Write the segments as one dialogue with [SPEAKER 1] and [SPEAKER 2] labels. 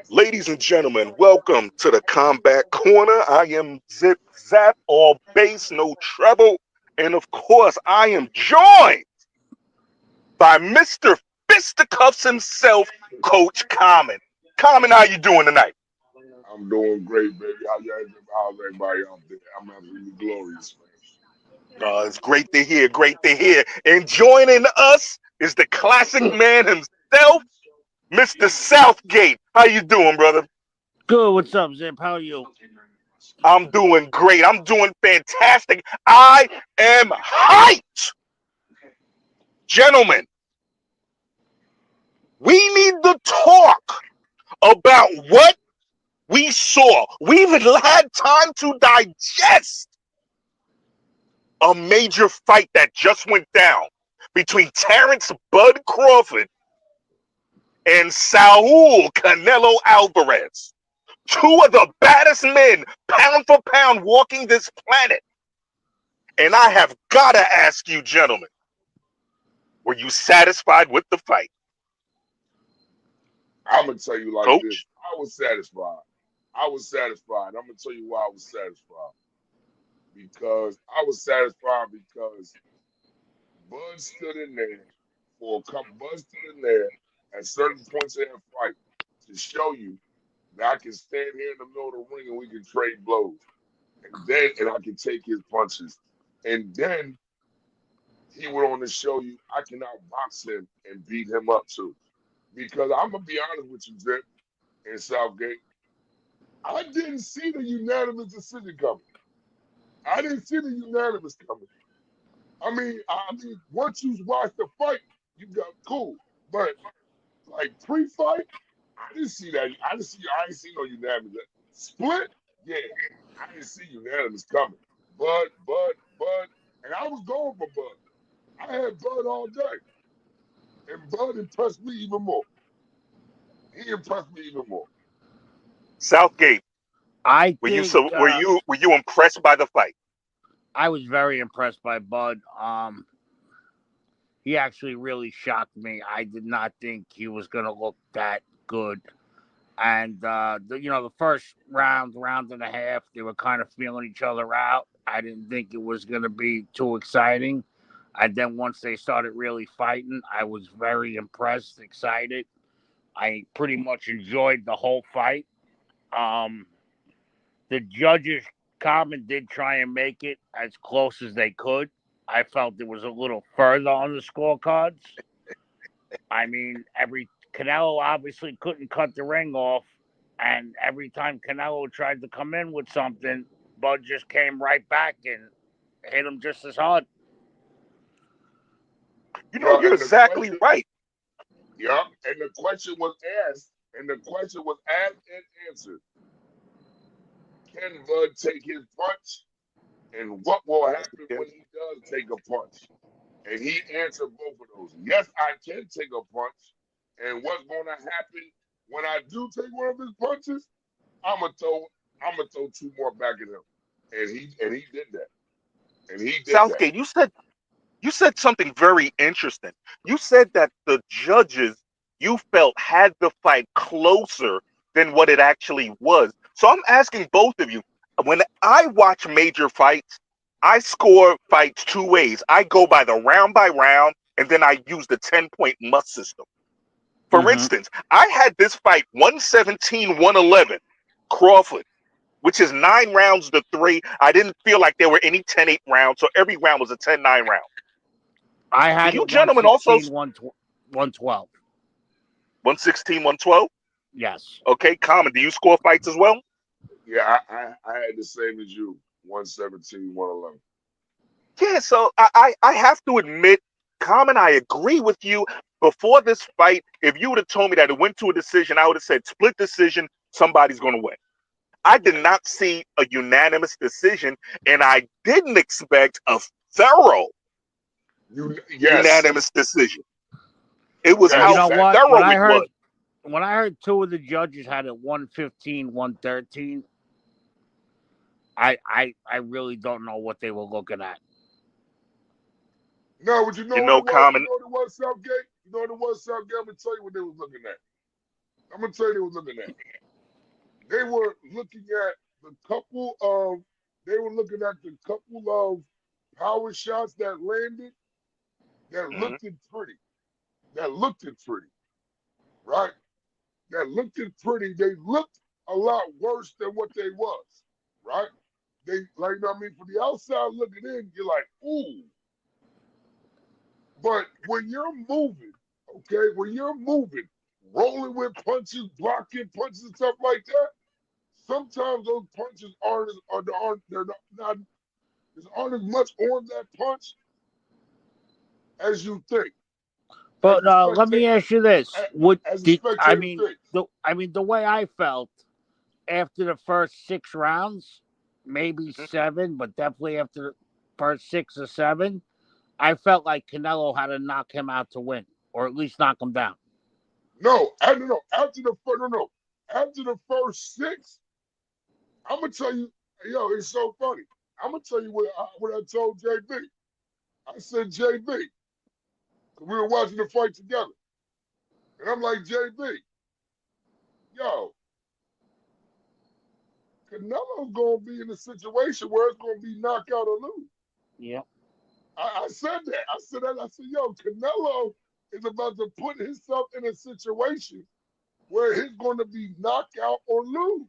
[SPEAKER 1] Ladies and gentlemen, welcome to the Combat Corner. I am Zip Zap, all bass, no treble. And of course, I am joined by Mr. Fisticuffs himself, Coach Common. Common, how you doing tonight?
[SPEAKER 2] I'm doing great, baby. How's everybody out there? I'm absolutely glorious, man.
[SPEAKER 1] It's great to hear, great to hear. And joining us is the classic man himself, Mr. Southgate. How you doing, brother?
[SPEAKER 3] Good. What's up, Zip? How are you?
[SPEAKER 1] I'm doing great. I'm doing fantastic. I am hyped. Gentlemen, we need to talk about what we saw. We even had time to digest a major fight that just went down between Terrence Bud Crawford and Saul Canelo Alvarez. Two of the baddest men, pound for pound, walking this planet. And I have got to ask you, gentlemen, were you satisfied with the fight?
[SPEAKER 2] I'm gonna tell you like this.
[SPEAKER 1] Coach?
[SPEAKER 2] I was satisfied. I was satisfied. I'm gonna tell you why I was satisfied. Because I was satisfied because Bud stood in there for a couple. Bud stood in there at certain points in that fight to show you that I can stand here in the middle of the ring and we can trade blows, and I can take his punches, and then he went on to show you I can outbox him and beat him up too. Because I'm gonna be honest with you, Zip and Southgate, I didn't see the unanimous decision coming. I didn't see the unanimous coming. I mean, once you watch the fight, you got cool. But like pre-fight, I didn't see that. I didn't see no unanimous split. Yeah, I didn't see unanimous coming. Bud, and I was going for Bud. I had Bud all day, and Bud impressed me even more. He impressed me even more.
[SPEAKER 1] Southgate,
[SPEAKER 3] I
[SPEAKER 1] were you
[SPEAKER 3] think
[SPEAKER 1] so were you impressed by the fight?
[SPEAKER 3] I was very impressed by Bud. He actually really shocked me. I did not think he was going to look that good. And the first round and a half, they were kind of feeling each other out. I didn't think it was going to be too exciting. And then once they started really fighting, I was very impressed, excited. I pretty much enjoyed the whole fight. Um, The judges, Common, did try and make it as close as they could. I felt it was a little further on the scorecards. I mean, every Canelo obviously couldn't cut the ring off, and every time Canelo tried to come in with something, Bud just came right back and hit him just as hard.
[SPEAKER 1] You know,
[SPEAKER 2] Yeah,
[SPEAKER 1] you're
[SPEAKER 2] and the
[SPEAKER 1] exactly
[SPEAKER 2] question,
[SPEAKER 1] right.
[SPEAKER 2] yeah, and the question was asked, and the question was asked and answered. Can Bud take his punch? And what will happen when he does take a punch? And he answered both of those. Yes, I can take a punch. And what's going to happen when I do take one of his punches? I'm gonna throw, I'm gonna throw two more back at him. And he did that. And he did that.
[SPEAKER 1] Southgate, you said something very interesting. You said that the judges you felt had the fight closer than what it actually was. So I'm asking both of you, when I watch major fights, I score fights two ways. I go by round, and then I use the 10-point must system. For
[SPEAKER 3] Mm-hmm.
[SPEAKER 1] instance, I had this fight 117-111 Crawford, which is 9 rounds to three. I didn't feel like there were any 10-8 rounds, so every round was a 10-9 round.
[SPEAKER 3] I
[SPEAKER 1] Do
[SPEAKER 3] had
[SPEAKER 1] you
[SPEAKER 3] it
[SPEAKER 1] gentlemen also
[SPEAKER 3] 116, 112.
[SPEAKER 1] 116, 112?
[SPEAKER 3] Yes.
[SPEAKER 1] Okay, Common, do you score fights as well?
[SPEAKER 2] Yeah, I had the same as you. 117, 111.
[SPEAKER 1] Yeah, so I have to admit, Common, I agree with you. Before this fight, if you would have told me that it went to a decision, I would have said split decision, somebody's going to win. I did not see a unanimous decision, and I didn't expect a thorough
[SPEAKER 2] Yes,
[SPEAKER 1] unanimous decision. It was
[SPEAKER 3] You
[SPEAKER 1] how
[SPEAKER 3] know
[SPEAKER 2] yes.
[SPEAKER 3] what?
[SPEAKER 1] thorough it was.
[SPEAKER 3] When I heard two of the judges had it 115, 113, I really don't know what they were looking at.
[SPEAKER 2] No, but you know
[SPEAKER 1] You
[SPEAKER 2] what
[SPEAKER 1] know,
[SPEAKER 2] it was? You
[SPEAKER 1] Common,
[SPEAKER 2] know what it was, Southgate? You know what it was, Southgate? I'm gonna tell you what they was looking at. I'm gonna tell you they were looking at. They were looking at the couple of. They were looking at the couple of power shots that landed that
[SPEAKER 1] Mm-hmm.
[SPEAKER 2] looked it pretty. That looked it pretty, right? That looked it pretty. They looked a lot worse than what they was, right? They like, you know what I mean? From the outside looking in, you're like, ooh. But when you're moving, okay, when you're moving, rolling with punches, blocking punches and stuff like that, sometimes those punches aren't they're not there aren't as much on that punch as you think, as
[SPEAKER 3] But
[SPEAKER 2] the
[SPEAKER 3] let me
[SPEAKER 2] spectator,
[SPEAKER 3] ask you this: Would
[SPEAKER 2] as the
[SPEAKER 3] did I
[SPEAKER 2] spectator
[SPEAKER 3] mean
[SPEAKER 2] thinks.
[SPEAKER 3] the way I felt after the first 6 rounds, maybe
[SPEAKER 1] Mm-hmm.
[SPEAKER 3] seven, but definitely after the first 6 or 7, I felt like Canelo had to knock him out to win, or at least knock him down.
[SPEAKER 2] No, I don't know. After the first six, I'm gonna tell you, yo, it's so funny. I'm gonna tell you what I told JB. I said, JB, 'cause we were watching the fight together, and I'm like, JB, yo, Canelo's gonna be in a situation where it's gonna be knockout or lose.
[SPEAKER 3] Yeah.
[SPEAKER 2] I said that. I said that. I said, yo, Canelo is about to put himself in a situation where he's going to be knockout or lose.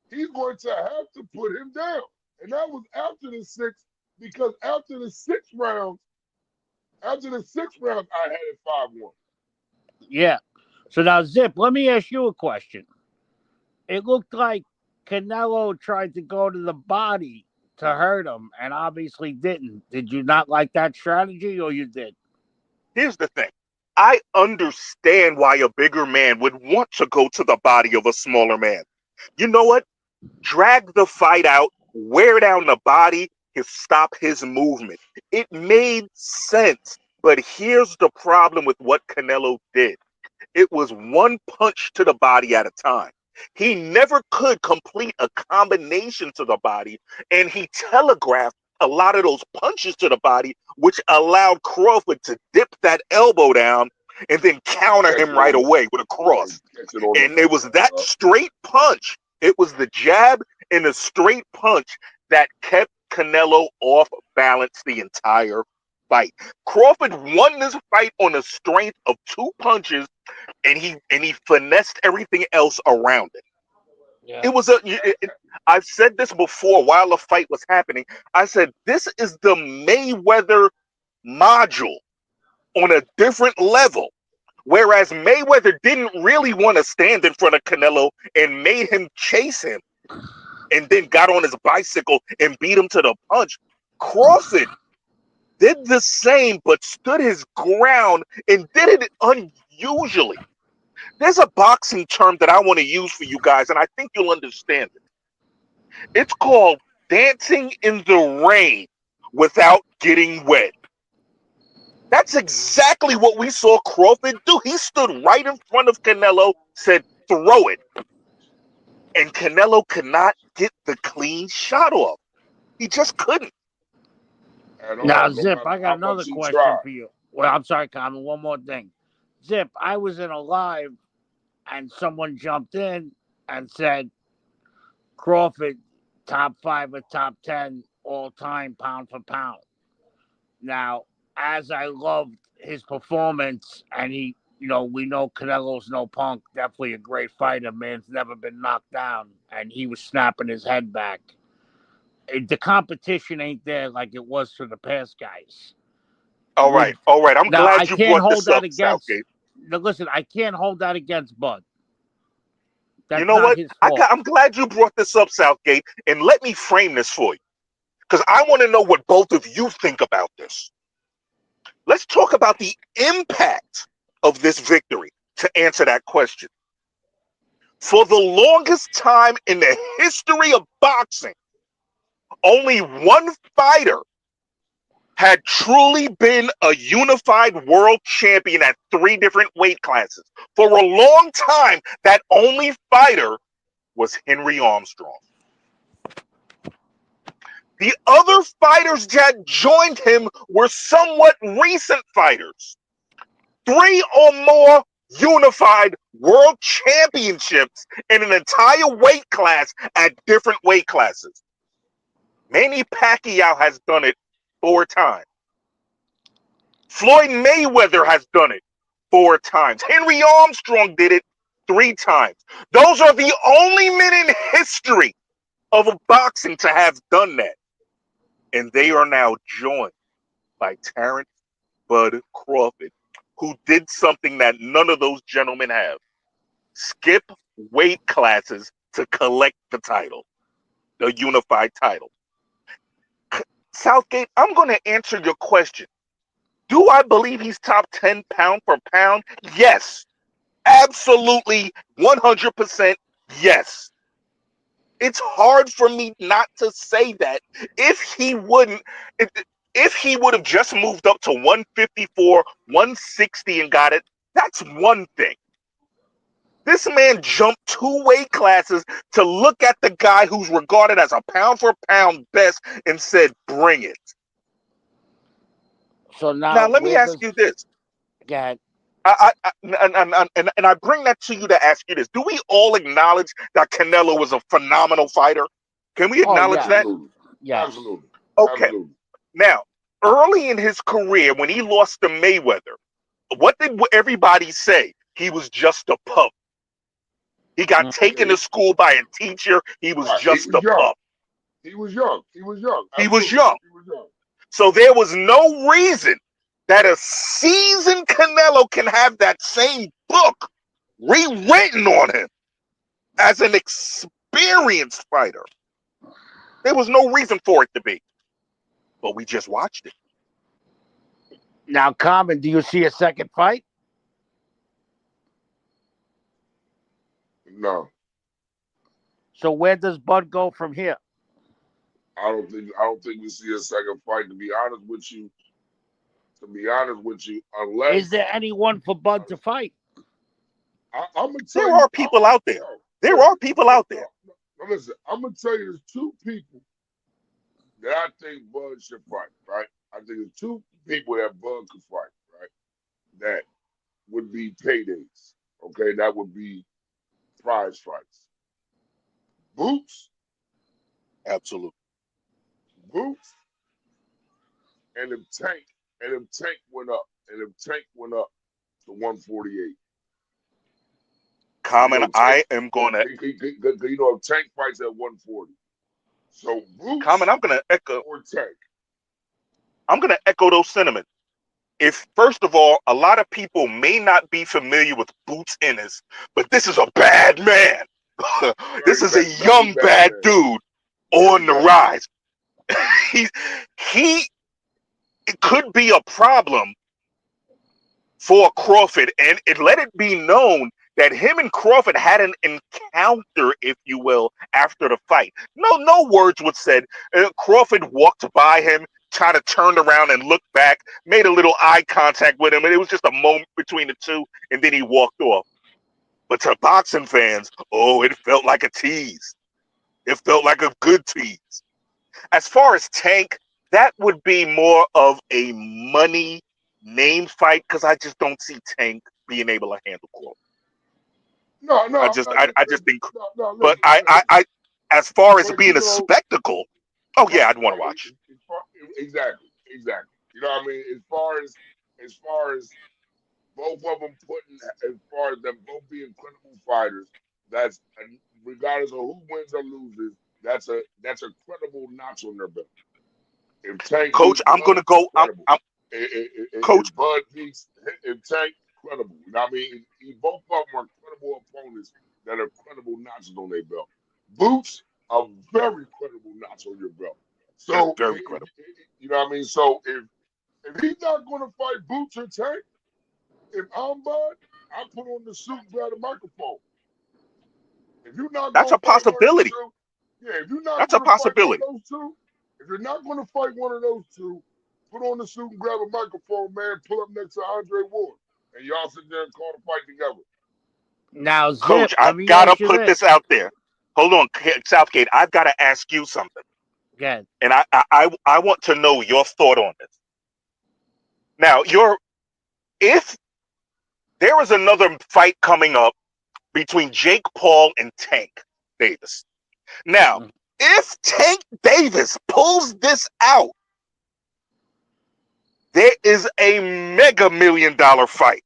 [SPEAKER 2] He's going to have to put him down. And that was after the sixth, because after the sixth round, I had it 5-1.
[SPEAKER 3] Yeah. So now, Zip, let me ask you a question. It looked like Canelo tried to go to the body to hurt him, and obviously didn't. Did you not like that strategy, or you did?
[SPEAKER 1] Here's the thing. I understand why a bigger man would want to go to the body of a smaller man. You know what? Drag the fight out, wear down the body, and stop his movement. It made sense. But here's the problem with what Canelo did. It was one punch to the body at a time. He never could complete a combination to the body, and he telegraphed a lot of those punches to the body, which allowed Crawford to dip that elbow down and then counter
[SPEAKER 2] Catch
[SPEAKER 1] him
[SPEAKER 2] it
[SPEAKER 1] right
[SPEAKER 2] on the,
[SPEAKER 1] away with a cross.
[SPEAKER 2] catch it on the
[SPEAKER 1] And it was
[SPEAKER 2] elbow,
[SPEAKER 1] that
[SPEAKER 2] bro.
[SPEAKER 1] straight punch. It was the jab and the straight punch that kept Canelo off balance the entire fight. Crawford won this fight on the strength of 2 punches, and he finessed everything else around it.
[SPEAKER 3] Yeah.
[SPEAKER 1] It was I've said this before while the fight was happening. I said this is the Mayweather module on a different level. Whereas Mayweather didn't really want to stand in front of Canelo and made him chase him and then got on his bicycle and beat him to the punch. Crawford did the same but stood his ground and did it unusually. There's a boxing term that I want to use for you guys, and I think you'll understand it. It's called dancing in the rain without getting wet. That's exactly what we saw Crawford do. He stood right in front of Canelo, said, throw it. And Canelo could not get the clean shot off. He just couldn't.
[SPEAKER 2] At
[SPEAKER 3] Now,
[SPEAKER 2] all, no
[SPEAKER 3] Zip,
[SPEAKER 2] matter
[SPEAKER 3] I got
[SPEAKER 2] how
[SPEAKER 3] another
[SPEAKER 2] much he
[SPEAKER 3] question
[SPEAKER 2] tried.
[SPEAKER 3] for you. Well, I'm sorry, Carmen. One more thing. Zip, I was in a live, and someone jumped in and said Crawford top 5 or top 10 all time pound for pound. Now, as I loved his performance, and we know Canelo's no punk, definitely a great fighter. Man's never been knocked down, and he was snapping his head back. The competition ain't there like it was for the past guys.
[SPEAKER 1] All right.
[SPEAKER 3] Would
[SPEAKER 1] All right. I'm
[SPEAKER 3] Now I
[SPEAKER 1] glad you
[SPEAKER 3] can't
[SPEAKER 1] brought
[SPEAKER 3] hold
[SPEAKER 1] this
[SPEAKER 3] that
[SPEAKER 1] up,
[SPEAKER 3] against.
[SPEAKER 1] Southgate.
[SPEAKER 3] Now listen, I can't hold that against Bud.
[SPEAKER 1] You
[SPEAKER 3] That's
[SPEAKER 1] know
[SPEAKER 3] not
[SPEAKER 1] what?
[SPEAKER 3] his fault.
[SPEAKER 1] I'm glad you brought this up, Southgate, and let me frame this for you because I want to know what both of you think about this. Let's talk about the impact of this victory to answer that question. For the longest time in the history of boxing, only one fighter had truly been a unified world champion at 3 different weight classes. For a long time, that only fighter was Henry Armstrong. The other fighters that joined him were somewhat recent fighters. 3 or more unified world championships in an entire weight class at different weight classes. Manny Pacquiao has done it 4 times. Floyd Mayweather has done it 4 times. Henry Armstrong did it 3 times. Those are the only men in history of boxing to have done that. And they are now joined by Terrence Bud Crawford, who did something that none of those gentlemen have. Skip weight classes to collect the title, the unified title. Southgate, I'm going to answer your question. Do I believe he's top 10 pound for pound? Yes. Absolutely 100% yes. It's hard for me not to say that if he wouldn't, if he would have just moved up to 154, 160 and got it, that's one thing. This man jumped 2 weight classes to look at the guy who's regarded as a pound for pound best and said, bring it.
[SPEAKER 3] So
[SPEAKER 1] Now,
[SPEAKER 3] now,
[SPEAKER 1] let me
[SPEAKER 3] where
[SPEAKER 1] ask
[SPEAKER 3] does
[SPEAKER 1] you this.
[SPEAKER 3] get?
[SPEAKER 1] And I bring that to you to ask you this. Do we all acknowledge that Canelo was a phenomenal fighter? Can we
[SPEAKER 3] Oh
[SPEAKER 1] acknowledge
[SPEAKER 3] yeah,
[SPEAKER 1] that?
[SPEAKER 2] Absolutely.
[SPEAKER 3] yes.
[SPEAKER 2] Absolutely.
[SPEAKER 1] Okay.
[SPEAKER 2] Absolutely.
[SPEAKER 1] Now, early in his career, when he lost to Mayweather, what did everybody say? He was just a pup. He got taken to school by a teacher. He was
[SPEAKER 2] Right. He
[SPEAKER 1] just
[SPEAKER 2] was
[SPEAKER 1] a
[SPEAKER 2] young.
[SPEAKER 1] pup.
[SPEAKER 2] He was young. He was young.
[SPEAKER 1] He was
[SPEAKER 2] Absolutely.
[SPEAKER 1] young.
[SPEAKER 2] He was young.
[SPEAKER 1] So there was no reason that a seasoned Canelo can have that same book rewritten on him as an experienced fighter. There was no reason for it to be. But we just watched it.
[SPEAKER 3] Now, Common, do you see a second fight?
[SPEAKER 2] No,
[SPEAKER 3] So where does Bud go from here?
[SPEAKER 2] I don't think. I don't think we see a second fight. To be honest with you. To be honest with you,
[SPEAKER 3] Is
[SPEAKER 2] unless
[SPEAKER 3] there anyone for Bud to fight?
[SPEAKER 2] I'm gonna tell
[SPEAKER 1] There
[SPEAKER 2] you,
[SPEAKER 1] are people out there.
[SPEAKER 2] yo,
[SPEAKER 1] There are
[SPEAKER 2] listen,
[SPEAKER 1] people out there.
[SPEAKER 2] no, listen. I'm gonna tell you, there's 2 people that I think Bud should fight. Right? I think there's 2 people that Bud could fight. Right? That would be paydays. Okay, that would be prize fights. Boots,
[SPEAKER 1] Absolutely.
[SPEAKER 2] Boots, and if Tank, went up, to 148. You
[SPEAKER 1] Common,
[SPEAKER 2] know, Tank,
[SPEAKER 1] I am gonna
[SPEAKER 2] you know, if Tank fights at 140. So
[SPEAKER 1] Common,
[SPEAKER 2] Boots or Tank.
[SPEAKER 1] I'm gonna echo those sentiments. If first of all, a lot of people may not be familiar with Boots Ennis, but this is a bad man. This
[SPEAKER 2] Very
[SPEAKER 1] is a
[SPEAKER 2] bad, very
[SPEAKER 1] young
[SPEAKER 2] bad
[SPEAKER 1] bad
[SPEAKER 2] man.
[SPEAKER 1] dude
[SPEAKER 2] Very
[SPEAKER 1] on the
[SPEAKER 2] bad man.
[SPEAKER 1] rise. he he it could be a problem for Crawford, and it let it be known that him and Crawford had an encounter, if you will, after the fight. No words were said. Crawford walked by him, kind of turned around and looked back, made a little eye contact with him, and it was just a moment between the two, and then he walked off. But to boxing fans, oh, it felt like a tease. It felt like a good tease. As far as Tank, that would be more of a money name fight because I just don't see Tank being able to handle Crawford.
[SPEAKER 2] No, no,
[SPEAKER 1] I just think,
[SPEAKER 2] no,
[SPEAKER 1] but
[SPEAKER 2] listen, listen.
[SPEAKER 1] as far as
[SPEAKER 2] But
[SPEAKER 1] being
[SPEAKER 2] you
[SPEAKER 1] a
[SPEAKER 2] know,
[SPEAKER 1] spectacle, oh yeah,
[SPEAKER 2] right,
[SPEAKER 1] I'd want
[SPEAKER 2] right.
[SPEAKER 1] to watch.
[SPEAKER 2] Exactly, exactly. You know what I mean? As far as both of them as far as them both being credible fighters, that's regardless of who wins or loses, that's a credible notch on their belt. If Tank
[SPEAKER 1] Coach,
[SPEAKER 2] beats
[SPEAKER 1] I'm
[SPEAKER 2] Bud,
[SPEAKER 1] gonna go.
[SPEAKER 2] credible.
[SPEAKER 1] I'm Coach.
[SPEAKER 2] If Bud beats if Tank, credible. You know what I mean? Both of them are credible opponents that are credible notches on their belt. Boots are very credible notch on your belt. So
[SPEAKER 1] Very credible.
[SPEAKER 2] you know what I mean? So if he's not going to fight Boots or Tank, if I'm Bud, I put on the suit and grab the microphone. If you're not
[SPEAKER 1] That's
[SPEAKER 2] going
[SPEAKER 1] a
[SPEAKER 2] to fight one of them
[SPEAKER 1] possibility.
[SPEAKER 2] two, yeah, if you're not
[SPEAKER 1] That's a
[SPEAKER 2] going to fight one of
[SPEAKER 1] possibility.
[SPEAKER 2] those two, if you're not going to fight one of those two, put on the suit and grab a microphone, man. Pull up next to Andre Ward, and y'all sit there and call the fight together.
[SPEAKER 3] Now, Zip,
[SPEAKER 1] Coach,
[SPEAKER 3] let
[SPEAKER 1] I've
[SPEAKER 3] me
[SPEAKER 1] got to
[SPEAKER 3] ask you
[SPEAKER 1] put
[SPEAKER 3] this.
[SPEAKER 1] this out there. Hold on, Southgate. I've got to ask you something,
[SPEAKER 3] Again,
[SPEAKER 1] and I want to know your thought on this. Now, if there is another fight coming up between Jake Paul and Tank Davis. Now, if Tank Davis pulls this out, there is a mega $1 million fight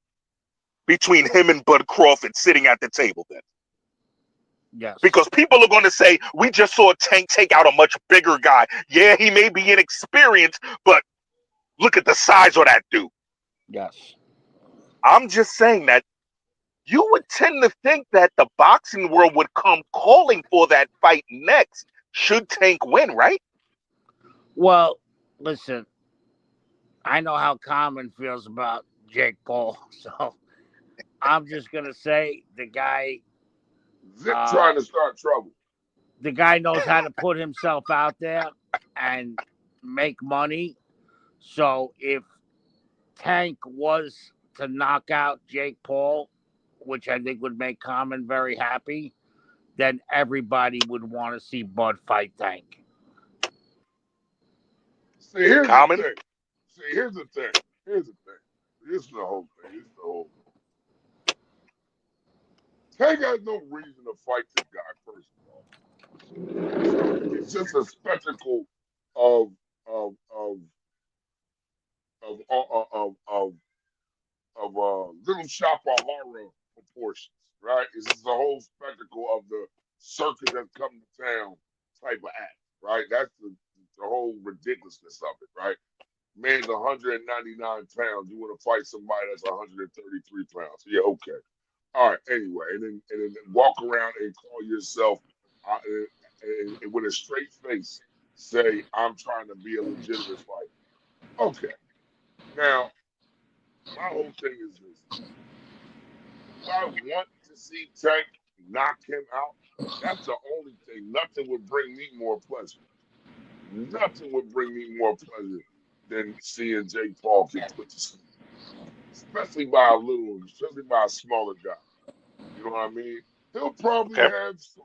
[SPEAKER 1] between him and Bud Crawford sitting at the table then.
[SPEAKER 3] Yes.
[SPEAKER 1] Because people are going to say, we just saw Tank take out a much bigger guy. Yeah, he may be inexperienced, but look at the size of that dude.
[SPEAKER 3] Yes.
[SPEAKER 1] I'm just saying that you would tend to think that the boxing world would come calling for that fight next should Tank win, right?
[SPEAKER 3] Well, listen, I know how Common feels about Jake Paul, so I'm just gonna say the guy
[SPEAKER 2] Zip trying to start trouble.
[SPEAKER 3] the guy knows how to put himself out there and make money. So if Tank was to knock out Jake Paul, which I think would make Common very happy, then everybody would want to see Bud fight Tank.
[SPEAKER 2] See, here's
[SPEAKER 1] Common?
[SPEAKER 2] the thing. Here's the thing. This is the whole thing. Tank has no reason to fight this guy, first of all. It's just a spectacle of of of of little shop of horror proportions, right? It's just the whole spectacle of the circus that's come to town type of act, right? That's the whole ridiculousness of it, right? Man's 199 pounds. You want to fight somebody that's 133 pounds. Yeah, okay. All right, anyway, and then walk around and call yourself and with a straight face say, I'm trying to be a legitimate fighter. Okay. Now, my whole thing is this. Do I want to see Tank knock him out? That's the only thing. Nothing would bring me more pleasure. Nothing would bring me more pleasure than seeing Jake Paul get put to sleep. Especially by a smaller guy. You know what I mean? He'll probably
[SPEAKER 1] Okay.
[SPEAKER 2] have some,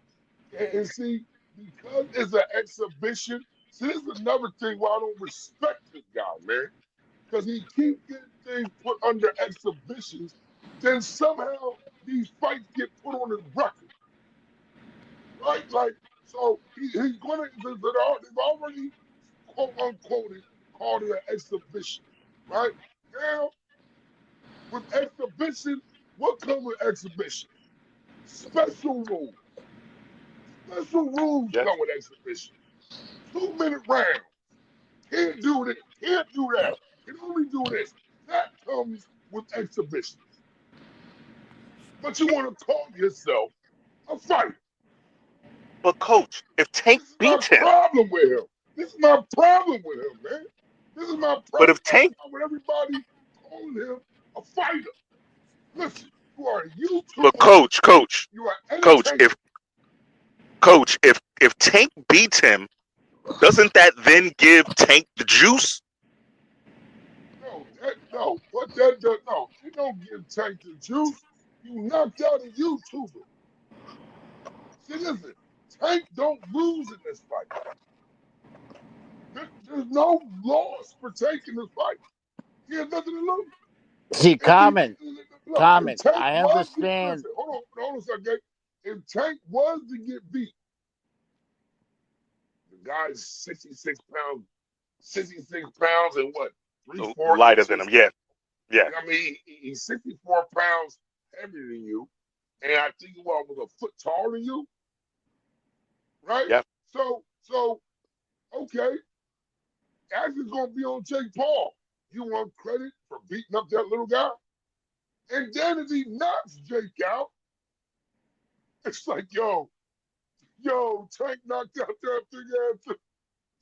[SPEAKER 2] and see, because it's an exhibition, see, this is another thing why I don't respect this guy, man. Because he keeps getting things put under exhibitions, then somehow these fights get put on his record. Right? Like, so he's gonna they've already quote unquote called it an exhibition. Right? Now, with exhibition, what comes with exhibition? Special rules. Special rules
[SPEAKER 1] Yeah.
[SPEAKER 2] come with exhibition. 2-minute rounds. Can't do this. Can't do that. Can only do this. That comes with exhibitions. But you want to call yourself a fighter.
[SPEAKER 1] But coach, if Tank
[SPEAKER 2] This is my
[SPEAKER 1] beats him,
[SPEAKER 2] problem with him. This is my problem with him, man. This is my
[SPEAKER 1] but
[SPEAKER 2] problem
[SPEAKER 1] if Tank,
[SPEAKER 2] with everybody calling him a fighter. Listen, you are a
[SPEAKER 1] but
[SPEAKER 2] YouTuber.
[SPEAKER 1] coach,
[SPEAKER 2] You are
[SPEAKER 1] coach,
[SPEAKER 2] entertainer.
[SPEAKER 1] if Tank beats him, doesn't that then give Tank the juice?
[SPEAKER 2] No. It don't give Tank the juice. You knocked out a YouTuber. See, listen, Tank don't lose in this fight. There's no loss for Tank in this fight. He has nothing to lose.
[SPEAKER 3] See, Common,
[SPEAKER 2] If Tank
[SPEAKER 3] I
[SPEAKER 2] was to
[SPEAKER 3] understand.
[SPEAKER 2] listen, hold on a second. If Tank was to get beat, the guy's 66 pounds and what? 3-4
[SPEAKER 1] Lighter than
[SPEAKER 2] inches.
[SPEAKER 1] him, yeah. Yeah.
[SPEAKER 2] I mean, he's 64 pounds heavier than you, and I think he was a foot taller than you, right?
[SPEAKER 1] Yeah.
[SPEAKER 2] So okay, action's gonna be on Jake Paul. You want credit for beating up that little guy? And then if he knocks Jake out, it's like, yo, Tank knocked out that big ass.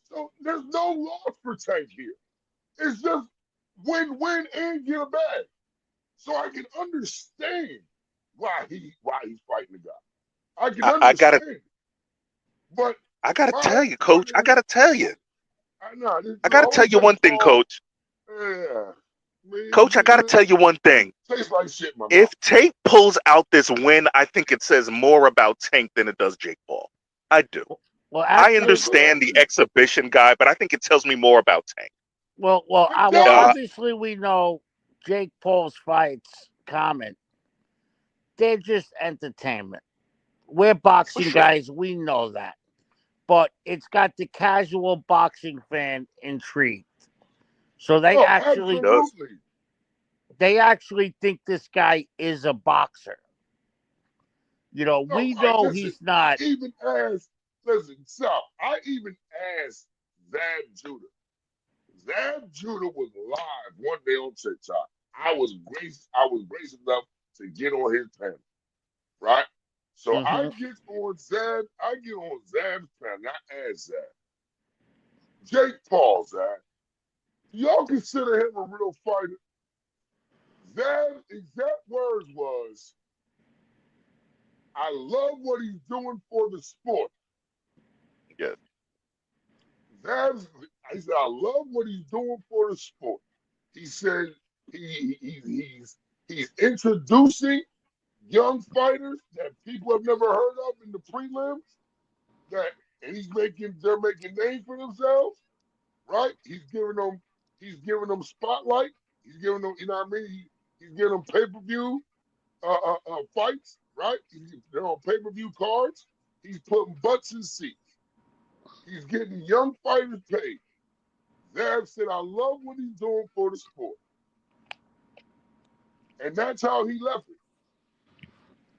[SPEAKER 2] So there's no loss for Tank here. It's just win-win and get a bag. So I can understand why he's fighting the guy. I can
[SPEAKER 1] I gotta
[SPEAKER 2] understand it. But
[SPEAKER 1] tell you, coach. I gotta tell you.
[SPEAKER 2] I
[SPEAKER 1] I gotta tell you one thing, coach.
[SPEAKER 2] Yeah. Man,
[SPEAKER 1] Coach, I gotta tell you one thing.
[SPEAKER 2] Tastes like shit, my
[SPEAKER 1] If Tank pulls out this win, I think it says more about Tank than it does Jake Paul. I do.
[SPEAKER 3] Well,
[SPEAKER 1] I understand the exhibition guy, but I think it tells me more about Tank.
[SPEAKER 3] Well, obviously we know Jake Paul's fights comment, they're just entertainment. We're
[SPEAKER 1] For
[SPEAKER 3] boxing
[SPEAKER 1] sure.
[SPEAKER 3] guys, we know that. But it's got the casual boxing fan intrigued. So
[SPEAKER 2] No,
[SPEAKER 1] It does.
[SPEAKER 2] absolutely.
[SPEAKER 3] they actually think this guy is a boxer.
[SPEAKER 2] No,
[SPEAKER 3] We
[SPEAKER 2] I
[SPEAKER 3] know
[SPEAKER 2] listen.
[SPEAKER 3] he's
[SPEAKER 2] I
[SPEAKER 3] not.
[SPEAKER 2] even asked. Listen, stop. I even asked Zab Judah. Zab Judah was live one day on TikTok. I was gracious enough to get on his panel, right? So I
[SPEAKER 3] Mhm.
[SPEAKER 2] get on Zab. I get on Zab's panel. And I ask Zab, Jake Paul, Zab, do y'all consider him a real fighter? Zab's exact words was, I love what he's doing for the sport.
[SPEAKER 1] Yes.
[SPEAKER 2] That's, I said, I love what he's doing for the sport. He said he's introducing young fighters that people have never heard of in the prelims. That and they're making names for themselves, right? He's giving them spotlight. He's giving them, you know what I mean? He's giving them pay-per-view fights, right? They're on pay-per-view cards. He's putting butts in seats. He's getting young fighters paid. Zab said, I love what he's doing for the sport. And that's how he left it.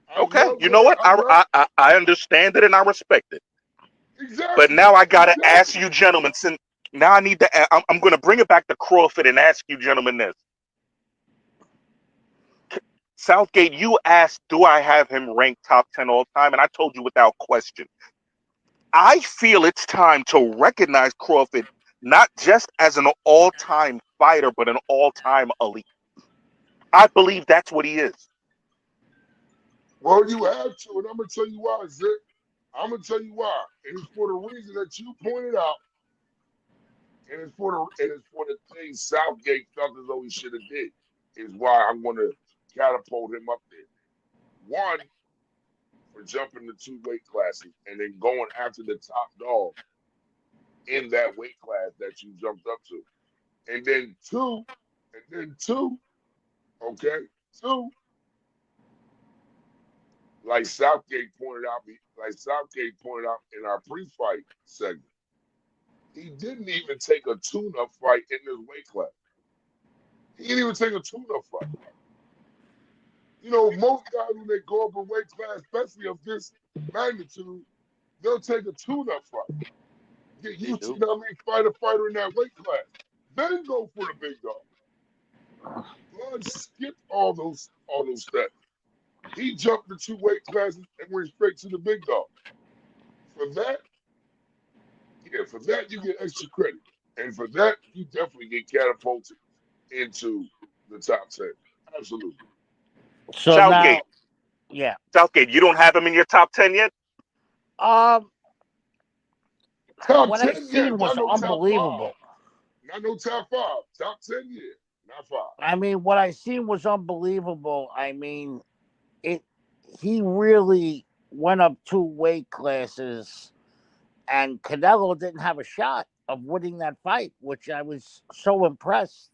[SPEAKER 2] I
[SPEAKER 1] Okay.
[SPEAKER 2] love
[SPEAKER 1] You know what?
[SPEAKER 2] I love
[SPEAKER 1] I understand it and I respect it. But
[SPEAKER 2] exactly.
[SPEAKER 1] now I gotta ask
[SPEAKER 2] Exactly.
[SPEAKER 1] you, gentlemen. Since now I need to, I'm going to bring it back to Crawford and ask you, gentlemen, this. Southgate, you asked, do I have him ranked top 10 all time? And I told you without question. I feel it's time to recognize Crawford not just as an all-time fighter, but an all-time elite. I believe that's what he is.
[SPEAKER 2] Well, you have to, and I'm gonna tell you why, Zip. I'm gonna tell you why. And it's for the reason that you pointed out, and it's for the thing Southgate felt as though he should have did. Is why I'm gonna catapult him up there. One, for jumping the two weight classes and then going after the top dog in that weight class that you jumped up to. And then two, okay, two, like Southgate pointed out in our pre-fight segment, he didn't even take a tune-up fight in this weight class. He didn't even take a tune-up fight. Most guys when they go up a weight class, especially of this magnitude, they'll take a tune-up fight. Get
[SPEAKER 1] They
[SPEAKER 2] used to,
[SPEAKER 1] do.
[SPEAKER 2] fight a fighter in that weight class. Then go for the big dog. Blood skipped all those steps. He jumped the two weight classes and went straight to the big dog. For that, for that you get extra credit. And for that, you definitely get catapulted into the top 10. Absolutely.
[SPEAKER 3] So now,
[SPEAKER 1] Southgate,
[SPEAKER 3] yeah.
[SPEAKER 1] Southgate, you don't have him in your top 10 yet?
[SPEAKER 3] Um,
[SPEAKER 2] Top
[SPEAKER 3] what I
[SPEAKER 2] 10, yeah.
[SPEAKER 3] seen was
[SPEAKER 2] Not no top 5.
[SPEAKER 3] unbelievable.
[SPEAKER 2] Not no top 5. Top 10, yeah. Not 5.
[SPEAKER 3] I mean, what I seen was unbelievable. I mean, it. He really went up two weight classes, and Canelo didn't have a shot of winning that fight, which I was so impressed.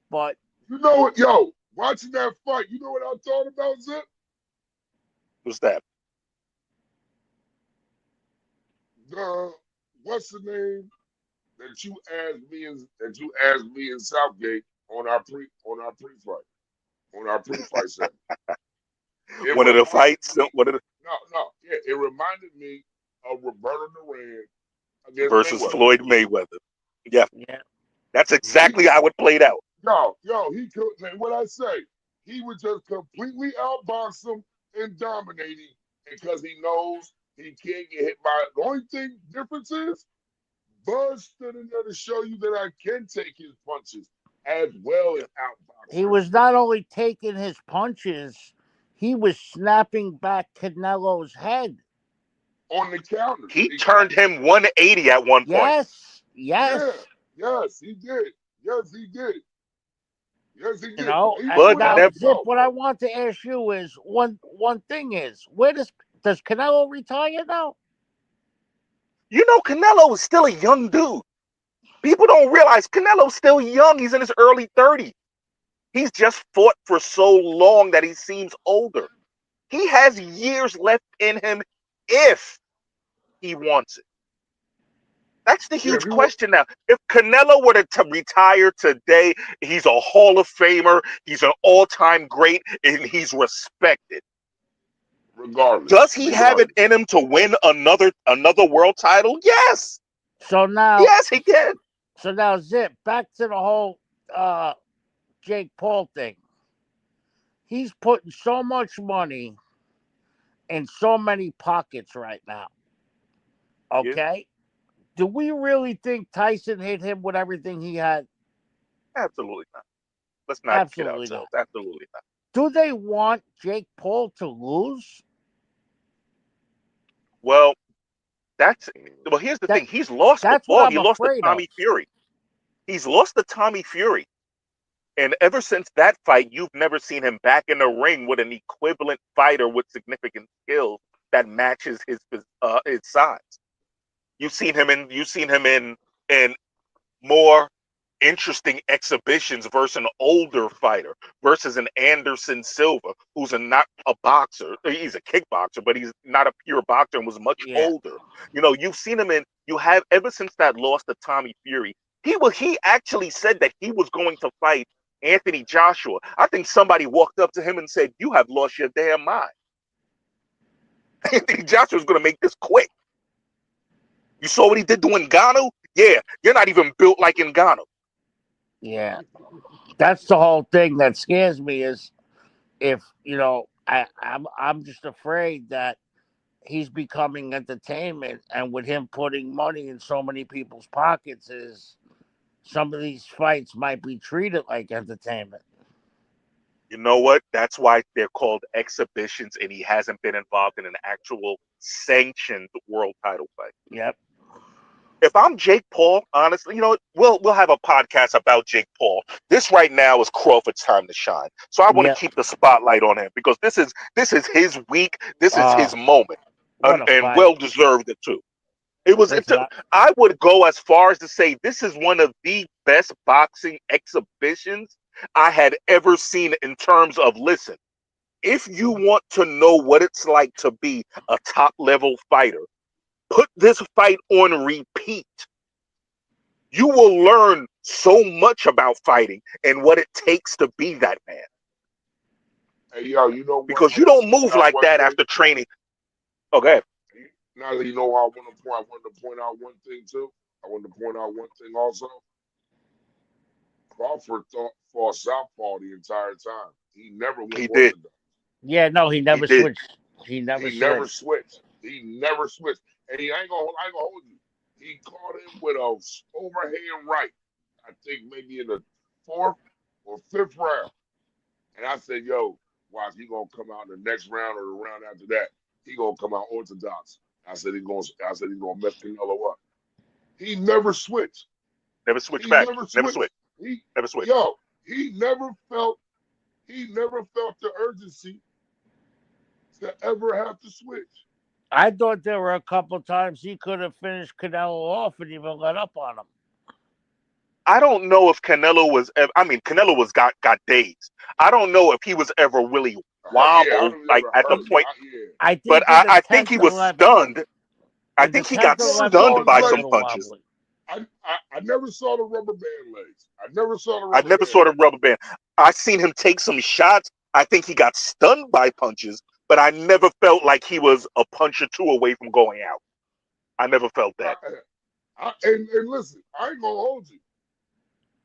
[SPEAKER 3] But
[SPEAKER 2] You know what, yo, watching that fight, you know what I thought about, Zip?
[SPEAKER 1] Who's that?
[SPEAKER 2] The, what's the name that you asked me in Southgate on our pre-fight segment. It
[SPEAKER 1] One of the
[SPEAKER 2] reminded
[SPEAKER 1] fights,
[SPEAKER 2] me,
[SPEAKER 1] one of the,
[SPEAKER 2] no, yeah, it reminded me of Roberto Duran against
[SPEAKER 1] versus
[SPEAKER 2] Mayweather.
[SPEAKER 1] Floyd Mayweather. Yeah,
[SPEAKER 3] yeah,
[SPEAKER 1] that's
[SPEAKER 2] He,
[SPEAKER 1] exactly how it played out.
[SPEAKER 2] he could, like what I say, he would just completely outbox him and dominating because he knows he can't get hit by it. The only thing difference is Bud stood in there to show you that I can take his punches as well
[SPEAKER 1] Yeah.
[SPEAKER 2] as outbox
[SPEAKER 3] he
[SPEAKER 2] him
[SPEAKER 3] was not only taking his punches, he was snapping back Canelo's head.
[SPEAKER 2] on the counters.
[SPEAKER 1] He turned
[SPEAKER 2] Exactly.
[SPEAKER 1] him 180 at one point.
[SPEAKER 3] Yes,
[SPEAKER 2] Yeah.
[SPEAKER 3] yes.
[SPEAKER 2] Yes, he did. Yes, he did. Yes, he
[SPEAKER 3] You
[SPEAKER 2] did.
[SPEAKER 3] know,
[SPEAKER 2] He
[SPEAKER 3] and
[SPEAKER 1] Bud
[SPEAKER 2] pointed out
[SPEAKER 3] now,
[SPEAKER 1] never.
[SPEAKER 3] Zip,
[SPEAKER 2] himself.
[SPEAKER 3] what I want to ask you is one thing is where does Canelo retire now?
[SPEAKER 1] You know, Canelo is still a young dude. People don't realize Canelo's still young. He's in his early 30s. He's just fought for so long that he seems older. He has years left in him if he wants it. That's the
[SPEAKER 2] Yeah, if
[SPEAKER 1] huge
[SPEAKER 2] you want,
[SPEAKER 1] question now. If Canelo were to retire today, he's a Hall of Famer, he's an all-time great, and he's respected.
[SPEAKER 2] regardless,
[SPEAKER 1] Does he have it
[SPEAKER 2] regardless.
[SPEAKER 1] in him to win another world title? Yes.
[SPEAKER 3] So now,
[SPEAKER 1] Yes, he can.
[SPEAKER 3] so now, Zip, back to the whole uh, Jake Paul thing. He's putting so much money in so many pockets right now.
[SPEAKER 1] Yeah,
[SPEAKER 3] Okay, do we really think Tyson hit him with everything he had?
[SPEAKER 1] absolutely not. Let's not kid
[SPEAKER 3] Absolutely not.
[SPEAKER 1] ourselves. Absolutely not.
[SPEAKER 3] Do they want Jake Paul to lose?
[SPEAKER 1] Well, that's well. Here's the
[SPEAKER 3] That
[SPEAKER 1] thing. He's lost
[SPEAKER 3] that's what
[SPEAKER 1] before.
[SPEAKER 3] I'm
[SPEAKER 1] He lost to
[SPEAKER 3] afraid of.
[SPEAKER 1] Tommy Fury. He's lost to Tommy Fury. And ever since that fight, you've never seen him back in the ring with an equivalent fighter with significant skills that matches his size. You've seen him in more interesting exhibitions versus an older fighter versus an Anderson Silva, who's not a boxer. He's a kickboxer, but he's not a pure boxer and was much
[SPEAKER 3] Yeah,
[SPEAKER 1] older. You've seen him in. You have ever since that loss to Tommy Fury. He actually said that he was going to fight Anthony Joshua. I think somebody walked up to him and said, "You have lost your damn mind. Anthony Joshua's going to make this quick. You saw what he did to Ngannou? Yeah, you're not even built like Ngannou."
[SPEAKER 3] yeah. That's the whole thing that scares me is if I'm just afraid that he's becoming entertainment, and with him putting money in so many people's pockets, is some of these fights might be treated like entertainment.
[SPEAKER 1] You know what? That's why they're called exhibitions, and he hasn't been involved in an actual sanctioned world title fight.
[SPEAKER 3] Yep.
[SPEAKER 1] If I'm Jake Paul, honestly, we'll have a podcast about Jake Paul. This right now is Crawford's time to shine. So I want to
[SPEAKER 3] Yep.
[SPEAKER 1] keep the spotlight on him because this is his week. This is
[SPEAKER 3] Oh,
[SPEAKER 1] his moment,
[SPEAKER 3] what a
[SPEAKER 1] and
[SPEAKER 3] fight!
[SPEAKER 1] well deserved it too. It was.
[SPEAKER 3] Listen,
[SPEAKER 1] I would go as far as to say this is one of the best boxing exhibitions I had ever seen in terms of listen. If you want to know what it's like to be a top level fighter, put this fight on repeat. You will learn so much about fighting and what it takes to be that man.
[SPEAKER 2] Hey, yo, you know what?
[SPEAKER 1] Because you don't move
[SPEAKER 2] Out
[SPEAKER 1] like
[SPEAKER 2] one
[SPEAKER 1] that
[SPEAKER 2] thing.
[SPEAKER 1] after training. Okay.
[SPEAKER 2] Now that you know, I wanted to point out one thing too. I wanted to point out one thing also. Crawford fought southpaw the entire time. He never went
[SPEAKER 1] He did.
[SPEAKER 2] orthodox.
[SPEAKER 3] yeah, no, he
[SPEAKER 1] He
[SPEAKER 3] never
[SPEAKER 1] did.
[SPEAKER 3] switched. He never
[SPEAKER 2] He never
[SPEAKER 3] switched.
[SPEAKER 2] switched. He never switched. And I ain't gonna hold you. He caught him with a overhand right. I think maybe in the fourth or fifth round. And I said, yo, watch, he gonna come out in the next round or the round after that. He gonna come out orthodox. I said he's gonna mess Canelo up. He never switched.
[SPEAKER 1] Never switch
[SPEAKER 2] He
[SPEAKER 1] back.
[SPEAKER 2] never
[SPEAKER 1] Never switch.
[SPEAKER 2] switched. He
[SPEAKER 1] Never switch.
[SPEAKER 2] yo, he never felt the urgency to ever have to switch.
[SPEAKER 3] I thought there were a couple times he could have finished Canelo off and even let up on him.
[SPEAKER 1] I don't know if Canelo was. I mean, Canelo was got days. I don't know if he was ever really
[SPEAKER 2] Yeah, I
[SPEAKER 1] wobbled
[SPEAKER 2] don't
[SPEAKER 1] like
[SPEAKER 2] never
[SPEAKER 1] at the
[SPEAKER 2] heard.
[SPEAKER 1] point.
[SPEAKER 2] Yeah,
[SPEAKER 3] I
[SPEAKER 1] But
[SPEAKER 3] think in the
[SPEAKER 1] I think
[SPEAKER 3] tenth
[SPEAKER 1] he
[SPEAKER 3] and
[SPEAKER 1] was
[SPEAKER 3] 11th,
[SPEAKER 1] stunned. I
[SPEAKER 3] in the
[SPEAKER 1] think he
[SPEAKER 3] tenth
[SPEAKER 1] got
[SPEAKER 3] and
[SPEAKER 2] never
[SPEAKER 3] 11th,
[SPEAKER 2] saw
[SPEAKER 3] he
[SPEAKER 1] stunned
[SPEAKER 2] his
[SPEAKER 1] by
[SPEAKER 3] was a
[SPEAKER 1] some
[SPEAKER 2] legs.
[SPEAKER 3] little
[SPEAKER 1] punches.
[SPEAKER 3] wobbly.
[SPEAKER 2] I never saw the rubber band legs. I never saw the
[SPEAKER 1] I
[SPEAKER 2] rubber
[SPEAKER 1] never
[SPEAKER 2] band
[SPEAKER 1] saw the
[SPEAKER 2] legs.
[SPEAKER 1] rubber band. I seen him take some shots. I think he got stunned by punches, but I never felt like he was a punch or two away from going out. I never felt
[SPEAKER 2] I,
[SPEAKER 1] that.
[SPEAKER 2] and listen, I ain't gonna hold you.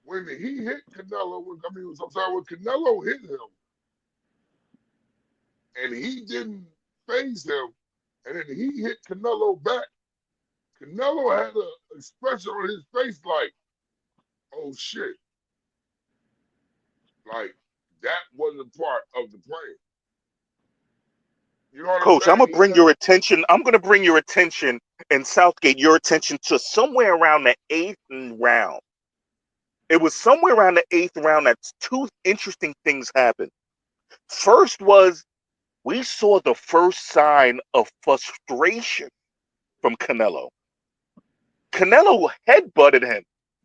[SPEAKER 2] When he hit Canelo, I'm sorry, when Canelo hit him and he didn't phase him, and then he hit Canelo back. Canelo had a expression on his face like, "Oh shit!" Like that wasn't part of the plan. You know what I'm
[SPEAKER 1] Coach, I'm
[SPEAKER 2] saying?
[SPEAKER 1] gonna bring your attention. I'm gonna bring your attention in Southgate. Your attention to somewhere around the eighth round. It was somewhere around the eighth round that two interesting things happened. First was we saw the first sign of frustration from Canelo. Canelo headbutted him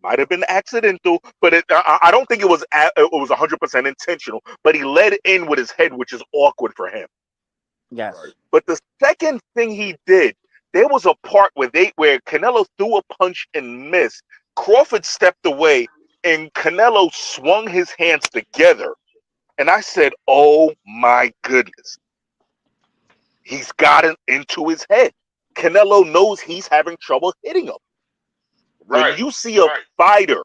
[SPEAKER 1] Might have been accidental, but I don't think it was 100% intentional. But he led in with his head, which is awkward for him.
[SPEAKER 2] Right.
[SPEAKER 3] Yes.
[SPEAKER 1] But the second thing he did, there was a part where Canelo threw a punch and missed. Crawford stepped away, and Canelo swung his hands together. And I said, "Oh my goodness, he's gotten into his head." Canelo knows he's having trouble hitting him. When
[SPEAKER 2] Right.
[SPEAKER 1] you see a
[SPEAKER 2] Right.
[SPEAKER 1] fighter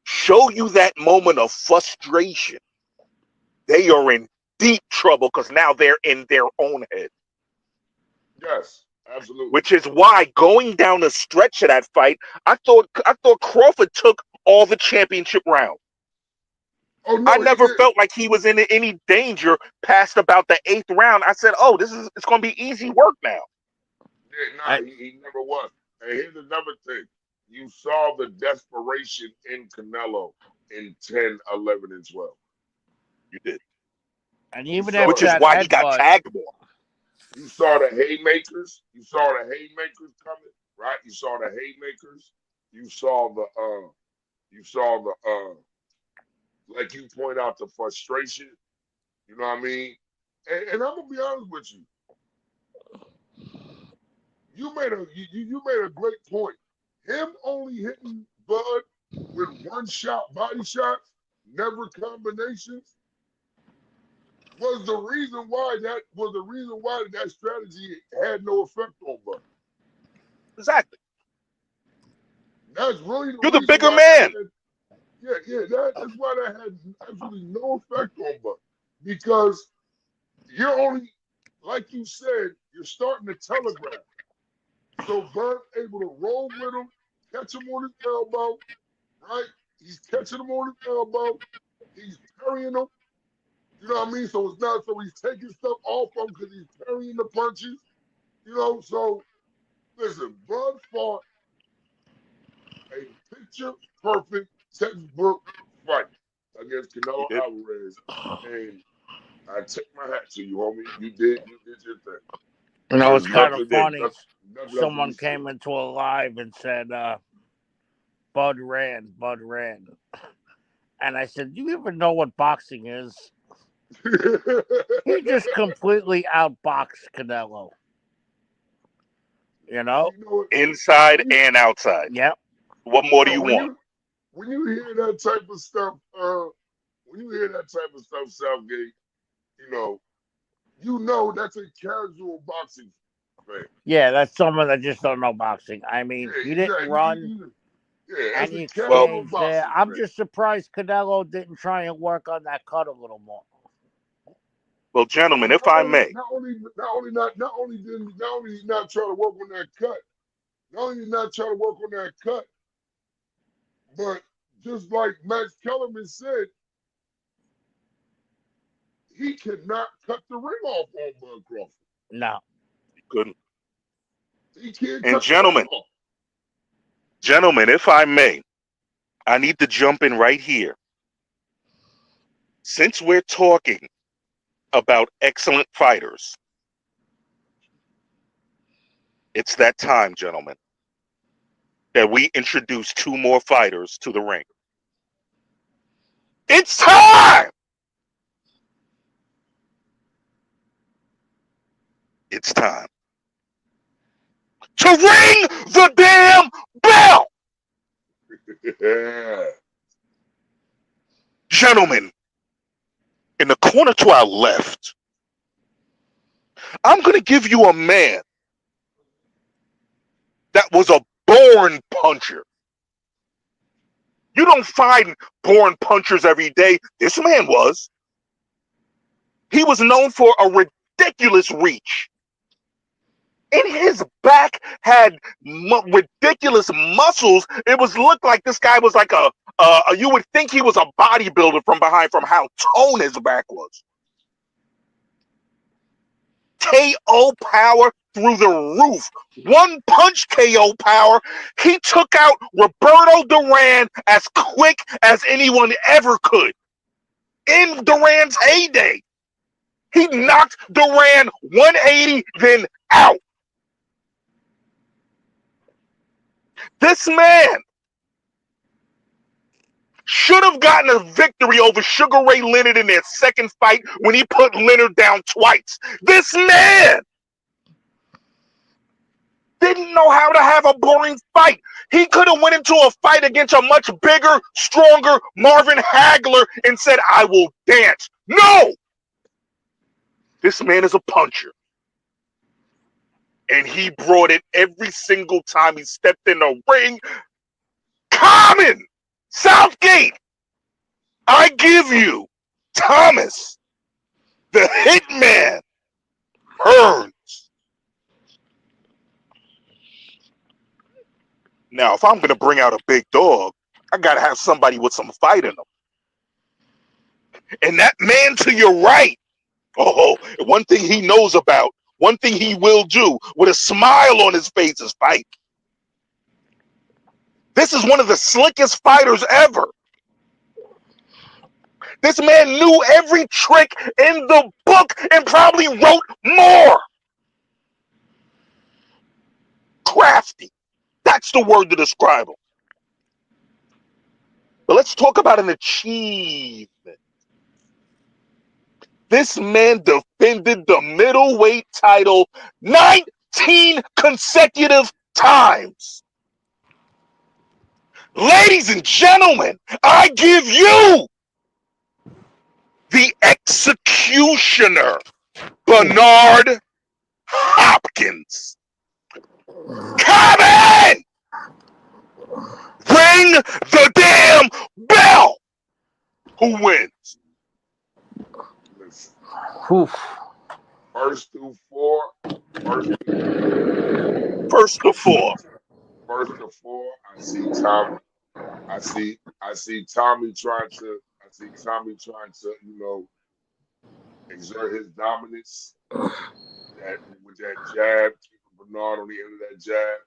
[SPEAKER 1] show you that moment of frustration, they are in deep trouble because now they're in their own head.
[SPEAKER 2] Yes. Absolutely.
[SPEAKER 1] Which is why going down the stretch of that fight, I thought Crawford took all the championship round.
[SPEAKER 2] Oh
[SPEAKER 1] I
[SPEAKER 2] no, he
[SPEAKER 1] never
[SPEAKER 2] did.
[SPEAKER 1] felt like he was in any danger past about the eighth round. I said, "Oh, it's going to be easy work now."
[SPEAKER 2] Yeah,
[SPEAKER 3] I,
[SPEAKER 2] nah, he never was. And here's another thing. You saw the desperation in Canelo in 10, 11, and 12.
[SPEAKER 1] You did,
[SPEAKER 3] and
[SPEAKER 2] You
[SPEAKER 3] even
[SPEAKER 2] saw
[SPEAKER 1] which
[SPEAKER 3] after
[SPEAKER 2] it.
[SPEAKER 1] is
[SPEAKER 3] that
[SPEAKER 1] why he got
[SPEAKER 3] headbutt,
[SPEAKER 1] tagged more.
[SPEAKER 2] You saw the haymakers. You saw the haymakers coming, right? You saw the haymakers. You saw the like you point out the frustration. You know what I mean? And I'm gonna be honest with you. You made a great point. Him only hitting Bud with one shot, body shots, never combinations, was the reason why that strategy had no effect on Bud.
[SPEAKER 1] Exactly.
[SPEAKER 2] That's really the
[SPEAKER 1] You're the
[SPEAKER 2] reason
[SPEAKER 1] bigger
[SPEAKER 2] why that
[SPEAKER 1] man.
[SPEAKER 2] had that's why that had absolutely no effect on Bud. Because you're only, like you said, you're starting to telegraph. So Bud's able to roll with him, catch him on his elbow, right? He's catching him on his elbow. He's parrying him. You know what I mean? So it's not so he's taking stuff off him because he's parrying the punches. You know, so listen, Bud fought a picture perfect textbook fight against
[SPEAKER 1] You
[SPEAKER 2] Canelo
[SPEAKER 1] did.
[SPEAKER 2] Alvarez. And I take my hat to you, homie. You did your thing.
[SPEAKER 3] it's
[SPEAKER 2] There's
[SPEAKER 3] kind of
[SPEAKER 1] You
[SPEAKER 2] nothing,
[SPEAKER 1] did.
[SPEAKER 3] funny.
[SPEAKER 2] nothing else to be
[SPEAKER 3] Someone
[SPEAKER 2] said.
[SPEAKER 3] came into a live and said, Bud ran, Bud ran. And I said, "Do you even know what boxing is?" He just completely outboxed Canelo. You
[SPEAKER 2] And
[SPEAKER 3] know?
[SPEAKER 2] you know what?
[SPEAKER 1] Inside
[SPEAKER 2] When you,
[SPEAKER 1] and outside.
[SPEAKER 3] Yep.
[SPEAKER 1] What more do
[SPEAKER 2] so
[SPEAKER 1] you want?
[SPEAKER 2] when you hear that type of stuff, when you hear that type of stuff, Southgate, you know that's a casual boxing fan.
[SPEAKER 3] Yeah, that's someone that just don't know boxing. I mean,
[SPEAKER 2] Yeah,
[SPEAKER 3] he didn't
[SPEAKER 2] exactly.
[SPEAKER 3] run
[SPEAKER 2] Yeah, that's
[SPEAKER 3] any
[SPEAKER 2] a
[SPEAKER 1] Well,
[SPEAKER 2] casual
[SPEAKER 3] exchange there.
[SPEAKER 2] boxing
[SPEAKER 3] I'm
[SPEAKER 2] fan.
[SPEAKER 3] just surprised Canelo didn't try and work on that cut a little more.
[SPEAKER 1] well, gentlemen,
[SPEAKER 2] Well,
[SPEAKER 1] if I may,
[SPEAKER 2] not only did he not try to work on that cut, not only did he not try to work on that cut, but just like Max Kellerman said, he cannot cut the ring off on Bud Crawford.
[SPEAKER 3] No.
[SPEAKER 1] you couldn't.
[SPEAKER 2] He can't
[SPEAKER 1] And
[SPEAKER 2] cut the ring off.
[SPEAKER 1] gentlemen, if I may, I need to jump in right here. Since we're talking about excellent fighters, it's that time, gentlemen, that we introduce two more fighters to the ring. It's time! It's time to ring the damn bell!
[SPEAKER 2] Yeah.
[SPEAKER 1] Gentlemen, in the corner to our left, I'm going to give you a man that was a born puncher. You don't find born punchers every day. This man was. He was known for a ridiculous reach. And his back had ridiculous muscles. It was looked like this guy was like you would think he was a bodybuilder from behind from how toned his back was. KO power through the roof. One punch KO power. He took out Roberto Duran as quick as anyone ever could. In Duran's heyday, he knocked Duran 180, then out. This man should have gotten a victory over Sugar Ray Leonard in their second fight when he put Leonard down twice. This man didn't know how to have a boring fight. He could have went into a fight against a much bigger, stronger Marvin Hagler and said, I will dance. No! This man is a puncher. And he brought it every single time he stepped in the ring. Common! Southgate! I give you Thomas, the Hitman, Hearns. Now, if I'm going to bring out a big dog, I got to have somebody with some fight in them. And that man to your right, one thing he knows about, one thing he will do with a smile on his face is fight. This is one of the slickest fighters ever. This man knew every trick in the book and probably wrote more. Crafty. That's the word to describe him. But let's talk about an achievement. This man defended the middleweight title 19 consecutive times. Ladies and gentlemen, I give you the executioner, Bernard Hopkins. Come in! Ring the damn bell! Who wins?
[SPEAKER 2] Listen,
[SPEAKER 3] Oof.
[SPEAKER 2] first through four, first
[SPEAKER 1] First to four.
[SPEAKER 2] to four, I see Tommy. I see Tommy trying to exert his dominance with that jab, keeping Bernard on the end of that jab,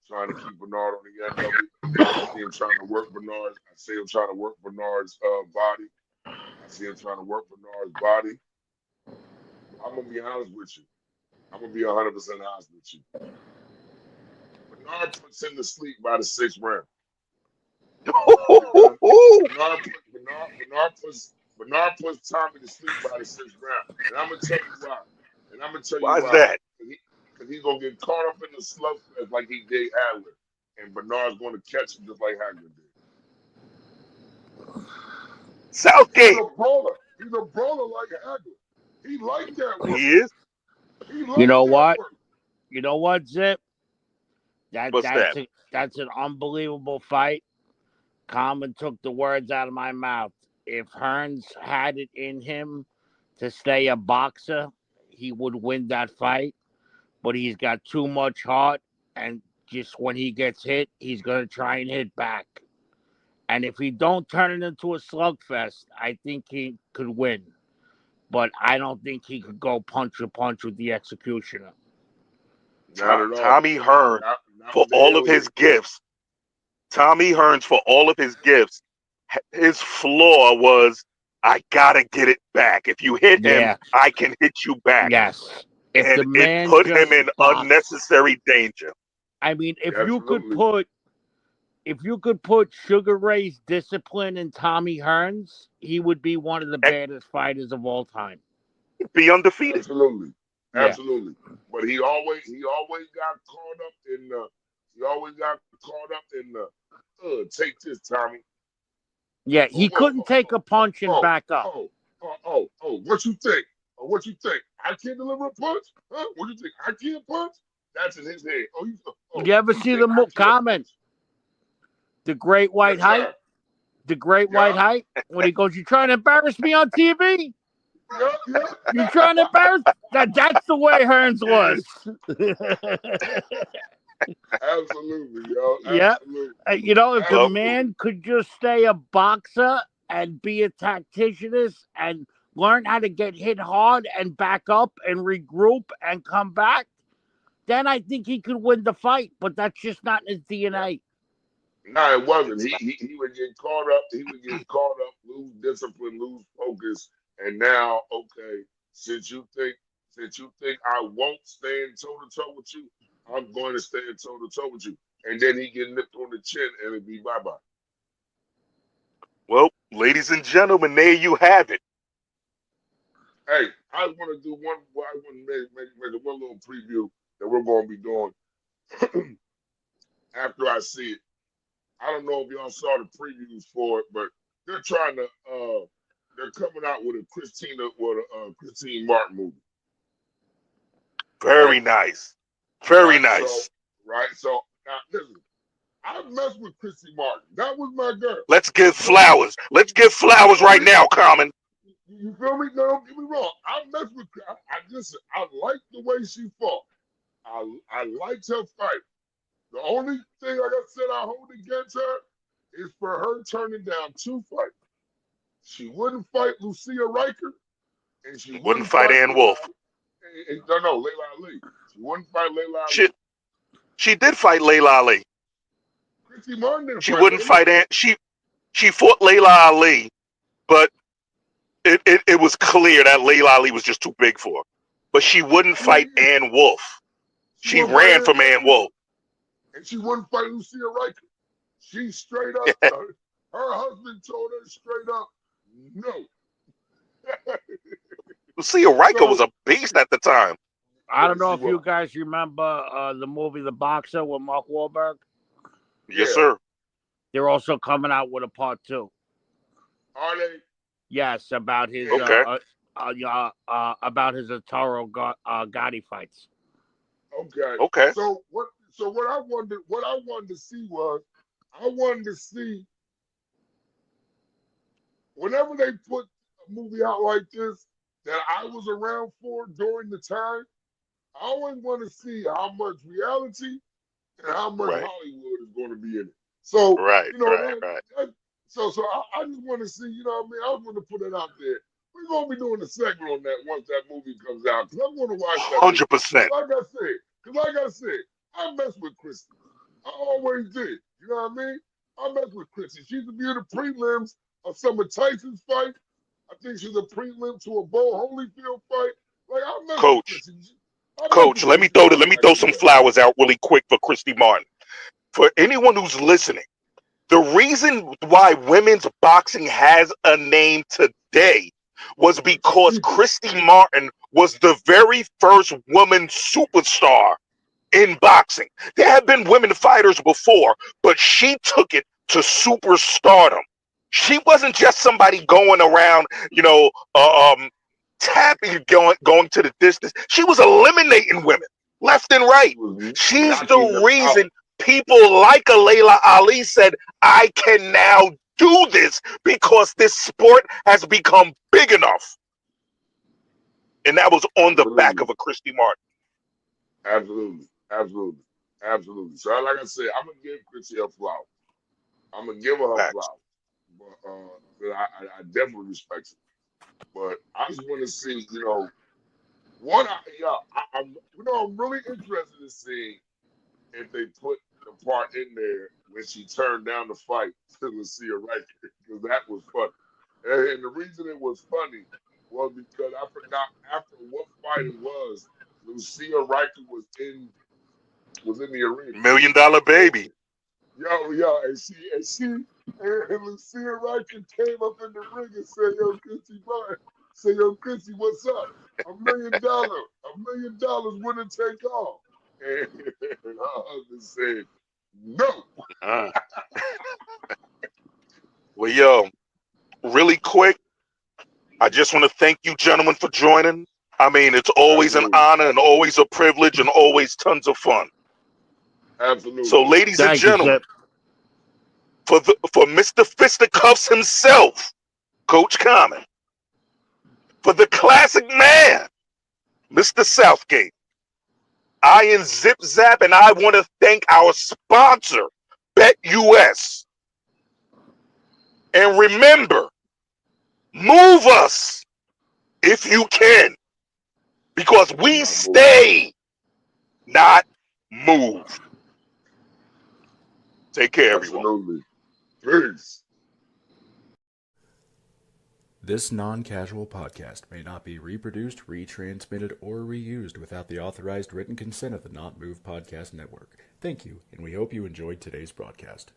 [SPEAKER 2] trying to keep Bernard on the end of it. I see him trying to work Bernard's. I see him trying to work Bernard's body. I see him trying to work Bernard's body. I'm gonna be honest with you. I'm gonna be 100% honest with you. Bernard puts him to sleep by the sixth round. Bernard puts Tommy to sleep by the sixth round, and I'm gonna tell you why.
[SPEAKER 1] Why's that?
[SPEAKER 2] Because he's gonna get caught up in the slugfest like he did Hagler, and Bernard's gonna catch him just like Hagler did.
[SPEAKER 1] Southgate.
[SPEAKER 2] He's a brawler like Hagler. He liked that work.
[SPEAKER 1] He is.
[SPEAKER 3] You know what? You know what, Zip?
[SPEAKER 1] What's that?
[SPEAKER 3] That's an unbelievable fight. Common took the words out of my mouth. If Hearns had it in him to stay a boxer, he would win that fight. But he's got too much heart, and just when he gets hit, he's gonna try and hit back. And if he don't turn it into a slugfest, I think he could win. But I don't think he could go punch for punch with the executioner.
[SPEAKER 2] Not at all.
[SPEAKER 1] Tommy Hearns, for all of his gifts, his flaw was, I gotta get it back. If you hit him, I can hit you back.
[SPEAKER 3] Yes.
[SPEAKER 1] And it put him in unnecessary danger.
[SPEAKER 3] I mean, if you could put Sugar Ray's discipline in Tommy Hearns, he would be one of the baddest fighters of all time.
[SPEAKER 1] Be undefeated.
[SPEAKER 2] Absolutely.
[SPEAKER 3] Yeah.
[SPEAKER 2] But he always got caught up in the take this, Tommy.
[SPEAKER 3] Yeah, he couldn't take a punch and back up.
[SPEAKER 2] What you think? What you think? I can't deliver a punch? Huh? What you think? I can't punch? That's in his head.
[SPEAKER 3] You ever see the comment? The Great White Hype? The Great White Hype? When he goes, you trying to embarrass me on TV?
[SPEAKER 2] Yeah.
[SPEAKER 3] You trying to embarrass? That's the way Hearns was.
[SPEAKER 2] Absolutely, yo.
[SPEAKER 3] Yeah.
[SPEAKER 2] Absolutely.
[SPEAKER 3] If the man could just stay a boxer and be a tacticianist and learn how to get hit hard and back up and regroup and come back, then I think he could win the fight. But that's just not in his DNA.
[SPEAKER 2] No, it wasn't. He would get caught up. Lose discipline, lose focus, and now, okay, since you think I won't stand toe to toe with you, I'm going to stand toe to toe with you. And then he get nipped on the chin and it'd be bye-bye.
[SPEAKER 1] Well, ladies and gentlemen, there you have it.
[SPEAKER 2] Hey, I want to do one. Well, I want to make one little preview that we're going to be doing after I see it. I don't know if y'all saw the previews for it, but they're trying to. They're coming out with a Christine Martin movie.
[SPEAKER 1] Very
[SPEAKER 2] Right.
[SPEAKER 1] nice. Very
[SPEAKER 2] Right.
[SPEAKER 1] nice.
[SPEAKER 2] So now listen, I messed with Christy Martin. That was my girl.
[SPEAKER 1] Let's give flowers. Let's give flowers right now, Common.
[SPEAKER 2] You feel me? No, don't get me wrong. I messed with. I liked the way she fought. I liked her fight. The only thing, like I said, I hold against her is for her turning down 2 fights. She wouldn't fight Lucia Riker, and she
[SPEAKER 1] Wouldn't
[SPEAKER 2] wouldn't
[SPEAKER 1] fight
[SPEAKER 2] fight
[SPEAKER 1] Ann Wolf.
[SPEAKER 2] no, Layla Ali. She wouldn't fight Layla
[SPEAKER 1] She
[SPEAKER 2] Ali.
[SPEAKER 1] she did fight Layla Ali.
[SPEAKER 2] Christy Martin didn't
[SPEAKER 1] She
[SPEAKER 2] fight
[SPEAKER 1] wouldn't
[SPEAKER 2] Layla.
[SPEAKER 1] fight Ann. She fought Layla Ali, but it was clear that Layla Ali was just too big for her. But she wouldn't fight Ann Wolf. She
[SPEAKER 2] wouldn't fight
[SPEAKER 1] ran from Ann Wolf.
[SPEAKER 2] and she wouldn't fight Lucia Riker. She straight up, her husband told her straight up, no.
[SPEAKER 1] Lucia Riker was a beast at the time.
[SPEAKER 3] I don't know if you guys remember the movie The Boxer with Mark Wahlberg.
[SPEAKER 1] Yes, sir.
[SPEAKER 3] They're also coming out with a part 2.
[SPEAKER 2] Are they?
[SPEAKER 3] Yes, about his about his Toro Gotti fights.
[SPEAKER 2] Okay. So what I wanted to see was, I wanted to see whenever they put a movie out like this that I was around for during the time, I always want to see how much reality and how much Hollywood is going to be in it. So So I just want to see, you know what I mean? I was going to put it out there. We're going to be doing a segment on that once that movie comes out, because I'm going to watch that
[SPEAKER 1] 100%.
[SPEAKER 2] Like I said, I mess with Christy. I always did. You know what I mean? I mess with Christy. She's a beautiful prelims of some of Tyson's fight. I think she's a prelim to a Bo Holyfield fight. Like, I mess with Christy.
[SPEAKER 1] Coach, let me throw some flowers out really quick for Christy Martin. For anyone who's listening, the reason why women's boxing has a name today was because Christy Martin was the very first woman superstar in boxing. There have been women fighters before, but she took it to superstardom. She wasn't just somebody going around, tapping, going to the distance. She was eliminating women left and right. She's the reason people like a Layla Ali said, I can now do this because this sport has become big enough. And that was on the back of a Christy Martin.
[SPEAKER 2] Absolutely. So like I said, I'm going to give Christy a flower. I'm going to give her a flower. But I definitely respect it. But I just want to see, I'm really interested in seeing if they put the part in there when she turned down the fight to Lucia Riker, because that was funny. And the reason it was funny was because I forgot after what fight it was, Lucia Riker was in the arena.
[SPEAKER 1] $1 Million Baby.
[SPEAKER 2] Yo, and Lucia Riker came up in the ring and said, "Yo, Christy Martin, Christy, what's up? $1 million, $1 million, winner take all." And her husband said, "No."
[SPEAKER 1] Well, yo, really quick, I just want to thank you, gentlemen, for joining. I mean, it's always an honor and always a privilege and always tons of fun.
[SPEAKER 2] Absolutely.
[SPEAKER 1] So, ladies and gentlemen, for Mr. Fisticuffs himself, Coach Common, for the classic man, Mr. Southgate, I am Zip Zap, and I want to thank our sponsor, BetUS. And remember, move us if you can, because we stay, not move. Take care, everyone.
[SPEAKER 2] Peace.
[SPEAKER 4] This non-casual podcast may not be reproduced, retransmitted, or reused without the authorized written consent of the Not Move Podcast Network. Thank you, and we hope you enjoyed today's broadcast.